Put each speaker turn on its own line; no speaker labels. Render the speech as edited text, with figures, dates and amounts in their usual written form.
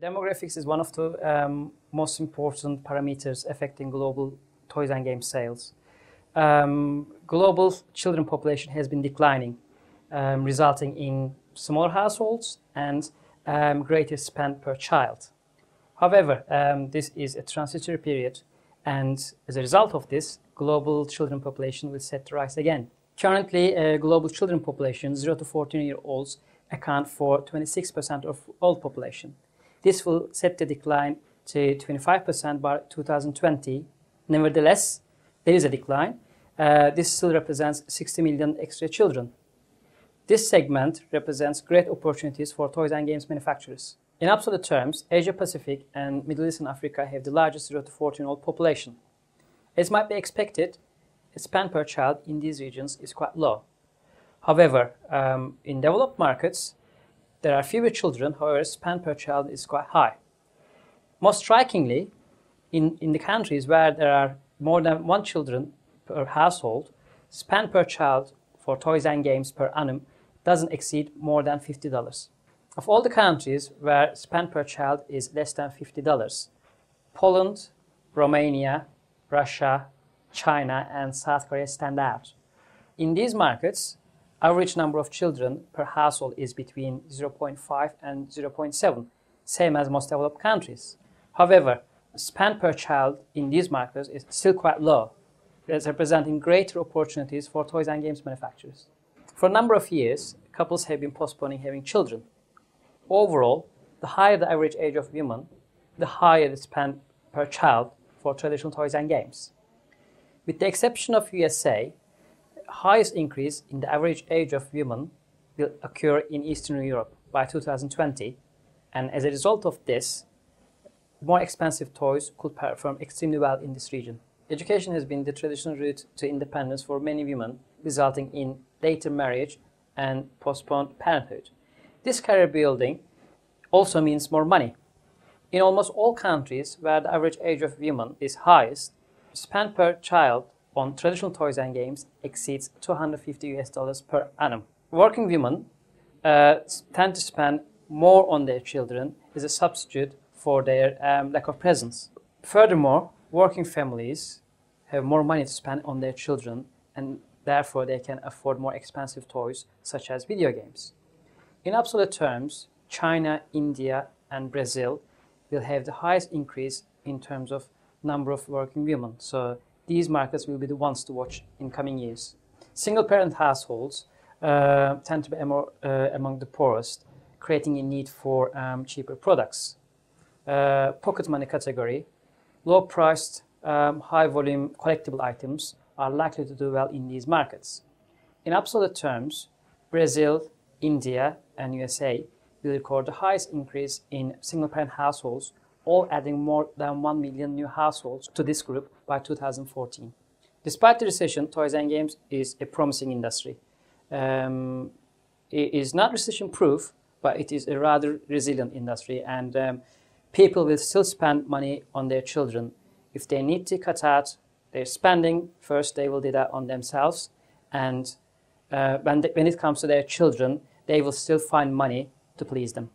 Demographics is one of the most important parameters affecting global toys and game sales. Global children population has been declining, resulting in smaller households and greater spend per child. However, this is a transitory period, and as a result of this, global children population will set to rise again. Currently, global children population, 0 to 14-year-olds, account for 26% of all population. This will set the decline to 25% by 2020. Nevertheless, there is a decline. This still represents 60 million extra children. This segment represents great opportunities for toys and games manufacturers. In absolute terms, Asia Pacific and Middle East and Africa have the largest 0 to 14-year-old population. As might be expected, spend per child in these regions is quite low. However, in developed markets, there are fewer children, however, spend per child is quite high. Most strikingly, in the countries where there are more than one children per household, spend per child for toys and games per annum doesn't exceed more than $50. Of all the countries where spend per child is less than $50, Poland, Romania, Russia, China, and South Korea stand out. In these markets, average number of children per household is between 0.5 and 0.7, same as most developed countries. However, spend per child in these markets is still quite low, representing greater opportunities for toys and games manufacturers. For a number of years, couples have been postponing having children. Overall, the higher the average age of women, the higher the spend per child for traditional toys and games. With the exception of USA, highest increase in the average age of women will occur in Eastern Europe by 2020, and as a result of this, more expensive toys could perform extremely well in this region. Education has been the traditional route to independence for many women, resulting in later marriage and postponed parenthood. This career building also means more money. In almost all countries where the average age of women is highest, spend per child on traditional toys and games exceeds $250 per annum. Working women tend to spend more on their children as a substitute for their lack of presence. Furthermore, working families have more money to spend on their children, and therefore they can afford more expensive toys such as video games. In absolute terms, China, India, and Brazil will have the highest increase in terms of number of working women. So these markets will be the ones to watch in coming years. Single-parent households tend to be among the poorest, creating a need for cheaper products. Pocket money category, low-priced, high-volume collectible items are likely to do well in these markets. In absolute terms, Brazil, India, and USA will record the highest increase in single-parent households, all adding more than 1 million new households to this group by 2014. Despite the recession, toys and games is a promising industry. It is not recession-proof, but it is a rather resilient industry, and people will still spend money on their children. If they need to cut out their spending, first they will do that on themselves, and when it comes to their children, they will still find money to please them.